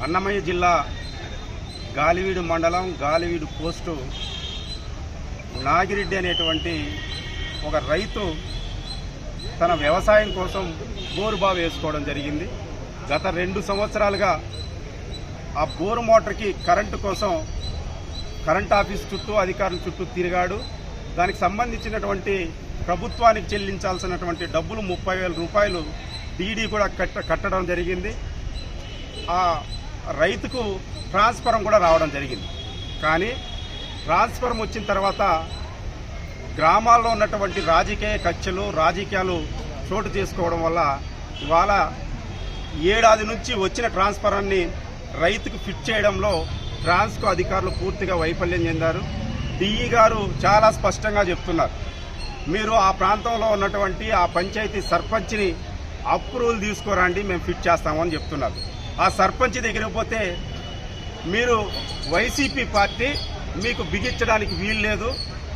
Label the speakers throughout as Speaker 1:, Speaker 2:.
Speaker 1: అన్నమయ్య జిల్లా గాలివీడు మండలం గాలివీడు పోస్టు నాగిరెడ్డి అనేటువంటి ఒక రైతు తన వ్యవసాయం కోసం బోరుబావి వేసుకోవడం జరిగింది. గత 2 సంవత్సరాలుగా ఆ బోరు మోటార్కి కరెంటు కోసం కరెంట్ ఆఫీస్ చుట్టూ అధికారుల చుట్టూ తిరిగాడు. దానికి సంబంధించినటువంటి ప్రభుత్వానికి చెల్లించాల్సినటువంటి డబ్బులు 30,000 రూపాయలు డీడీ కూడా కట్టడం జరిగింది. ఆ రైతుకు ట్రాన్స్ఫరం కూడా రావడం జరిగింది. కానీ ట్రాన్స్ఫరం వచ్చిన తర్వాత గ్రామాల్లో ఉన్నటువంటి రాజకీయ కక్షలు రాజకీయాలు చోటు చేసుకోవడం వల్ల ఇవాళ ఏడాది నుంచి వచ్చిన ట్రాన్స్ఫరాన్ని రైతుకు ఫిట్ చేయడంలో ట్రాన్స్కో అధికారులు పూర్తిగా వైఫల్యం చెందారు. డిఈ గారు చాలా స్పష్టంగా చెప్తున్నారు, మీరు ఆ ప్రాంతంలో ఉన్నటువంటి ఆ పంచాయతీ సర్పంచ్ని అప్రూవల్ తీసుకురండి, మేము ఫిట్ చేస్తామని చెప్తున్నారు. ఆ సర్పంచ్ దగ్గరికి పోతే మీరు వైసీపీ పార్టీ మీకు బిగించడానికి వీలు లేదు,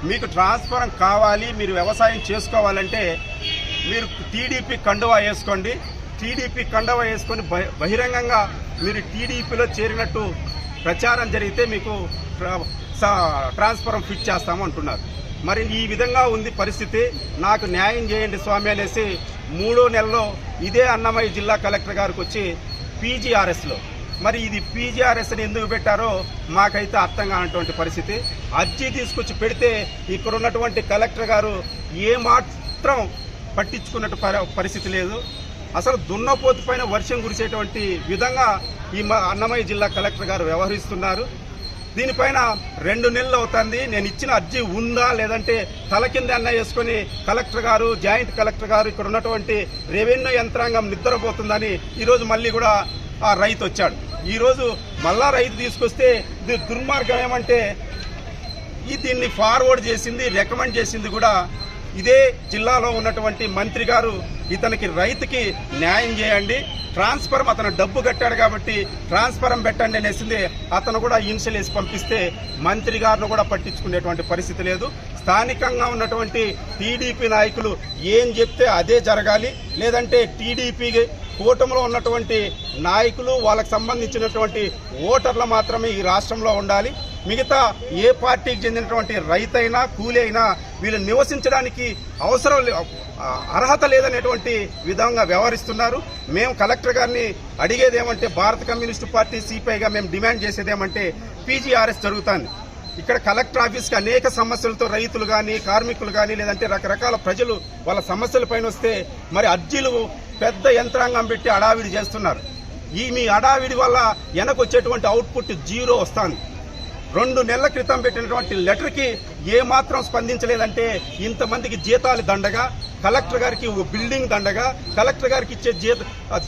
Speaker 1: మీకు ట్రాన్స్ఫరం కావాలి, మీరు వ్యవసాయం చేసుకోవాలంటే మీరు టీడీపీ కండువా వేసుకోండి, టీడీపీ కండువా వేసుకొని బహిరంగంగా మీరు టీడీపీలో చేరినట్టు ప్రచారం జరిగితే మీకు ట్రాన్స్ఫరం ఫిట్ చేస్తాము అంటున్నారు. మరి ఈ విధంగా ఉంది పరిస్థితి. నాకు న్యాయం చేయండి స్వామి అనేసి 3వ నెలలో ఇదే అన్నమయ్య జిల్లా కలెక్టర్ గారికి వచ్చి పీజీఆర్ఎస్లో, మరి ఇది పీజీఆర్ఎస్ని ఎందుకు పెట్టారో మాకైతే అర్థం కానటువంటి పరిస్థితి. అర్జీ తీసుకొచ్చి పెడితే ఇక్కడ ఉన్నటువంటి కలెక్టర్ గారు ఏమాత్రం పట్టించుకున్నట్టు పరిస్థితి లేదు. అసలు దున్నపోతు పైన వర్షం కురిసేటువంటి విధంగా ఈ అన్నమయ్య జిల్లా కలెక్టర్ గారు వ్యవహరిస్తున్నారు. దీనిపైన 2 నెలలు అవుతుంది. నేను ఇచ్చిన అర్జీ ఉందా లేదంటే తల కింద అన్న వేసుకొని కలెక్టర్ గారు జాయింట్ కలెక్టర్ గారు ఇక్కడ ఉన్నటువంటి రెవెన్యూ యంత్రాంగం నిద్రపోతుందని ఈరోజు మళ్ళీ కూడా ఆ రైతు వచ్చాడు. ఈరోజు మళ్ళా రైతు తీసుకొస్తే దుర్మార్గం ఏమంటే దీన్ని ఫార్వర్డ్ చేసింది రికమెండ్ చేసింది కూడా ఇదే జిల్లాలో ఉన్నటువంటి మంత్రి గారు. ఇతనికి రైతుకి న్యాయం చేయండి, ట్రాన్స్ఫరం అతను డబ్బు కట్టాడు కాబట్టి ట్రాన్స్ఫరం పెట్టండి అనేసింది. అతను కూడా ఇన్షియల్ వేసి పంపిస్తే మంత్రి గారిని కూడా పట్టించుకునేటువంటి పరిస్థితి లేదు. స్థానికంగా ఉన్నటువంటి టీడీపీ నాయకులు ఏం చెప్తే అదే జరగాలి, లేదంటే టీడీపీ కూటమిలో ఉన్నటువంటి నాయకులు వాళ్ళకు సంబంధించినటువంటి ఓటర్లు మాత్రమే ఈ రాష్ట్రంలో ఉండాలి. మిగతా ఏ పార్టీకి చెందినటువంటి రైతైనా కూలీ అయినా వీళ్ళు నివసించడానికి అర్హత లేదనేటువంటి విధంగా వ్యవహరిస్తున్నారు. మేము కలెక్టర్ గారిని అడిగేదేమంటే భారత కమ్యూనిస్టు పార్టీ సిపిఐగా మేము డిమాండ్ చేసేదేమంటే పీజీఆర్ఎస్ జరుగుతుంది. ఇక్కడ కలెక్టర్ ఆఫీస్కి అనేక సమస్యలతో రైతులు కానీ కార్మికులు కానీ లేదంటే రకరకాల ప్రజలు వాళ్ళ సమస్యల పైన వస్తే మరి అర్జీలు పెద్ద యంత్రాంగం పెట్టి అడావిడి చేస్తున్నారు. మీ అడావిడి వల్ల వెనకొచ్చేటువంటి అవుట్పుట్ 0 వస్తుంది. 2 నెలల క్రితం పెట్టినటువంటి లెటర్కి ఏమాత్రం స్పందించలేదంటే ఇంతమందికి జీతాలు దండగా, కలెక్టర్ గారికి బిల్డింగ్ దండగా, కలెక్టర్ గారికి ఇచ్చే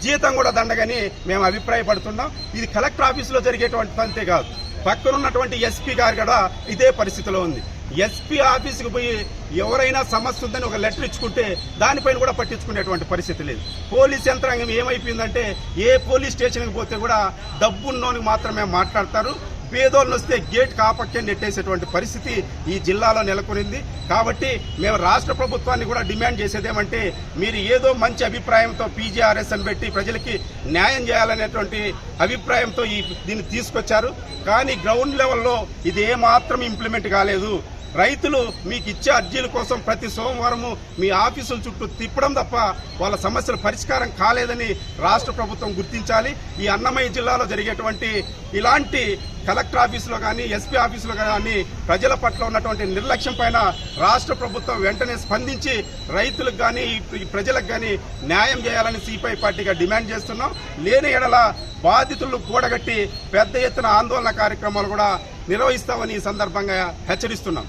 Speaker 1: జీతం కూడా దండగని మేము అభిప్రాయపడుతున్నాం. ఇది కలెక్టర్ ఆఫీసులో జరిగేటువంటి అంతే కాదు, పక్కనున్నటువంటి ఎస్పీ గారు కూడా ఇదే పరిస్థితిలో ఉంది. ఎస్పీ ఆఫీసుకు పోయి ఎవరైనా సమస్య ఉందని ఒక లెటర్ ఇచ్చుకుంటే దానిపైన కూడా పట్టించుకునేటువంటి పరిస్థితి లేదు. పోలీస్ యంత్రాంగం ఏమైపోయిందంటే ఏ పోలీస్ స్టేషన్కి పోతే కూడా డబ్బున్నోనికి మాత్రమే మాట్లాడతారు, పేదోళ్ళు వస్తే గేట్ కాపక్కే నెట్టేసేటువంటి పరిస్థితి ఈ జిల్లాలో నెలకొనింది. కాబట్టి మేము రాష్ట్ర ప్రభుత్వాన్ని కూడా డిమాండ్ చేసేదేమంటే మీరు ఏదో మంచి అభిప్రాయంతో పీజీఆర్ఎస్ అని పెట్టి ప్రజలకి న్యాయం చేయాలనేటువంటి అభిప్రాయంతో దీన్ని తీసుకొచ్చారు. కానీ గ్రౌండ్ లెవెల్లో ఇది ఏమాత్రం ఇంప్లిమెంట్ కాలేదు. రైతులు మీకు ఇచ్చే అర్జీల కోసం ప్రతి సోమవారము మీ ఆఫీసుల చుట్టూ తిప్పడం తప్ప వాళ్ళ సమస్యల పరిష్కారం కాలేదని రాష్ట్ర ప్రభుత్వం గుర్తించాలి. ఈ అన్నమయ్య జిల్లాలో జరిగేటువంటి ఇలాంటి కలెక్టర్ ఆఫీసులో కానీ ఎస్పీ ఆఫీసులో కానీ ప్రజల పట్ల ఉన్నటువంటి నిర్లక్ష్యం పైన రాష్ట్ర ప్రభుత్వం వెంటనే స్పందించి రైతులకు కానీ ప్రజలకు కానీ న్యాయం చేయాలని సిపిఐ పార్టీగా డిమాండ్ చేస్తున్నాం. లేని ఎడల బాధితులను కూడగట్టి పెద్ద ఎత్తున ఆందోళన కార్యక్రమాలు కూడా నిర్వహిస్తామని ఈ సందర్భంగా హెచ్చరిస్తున్నాం.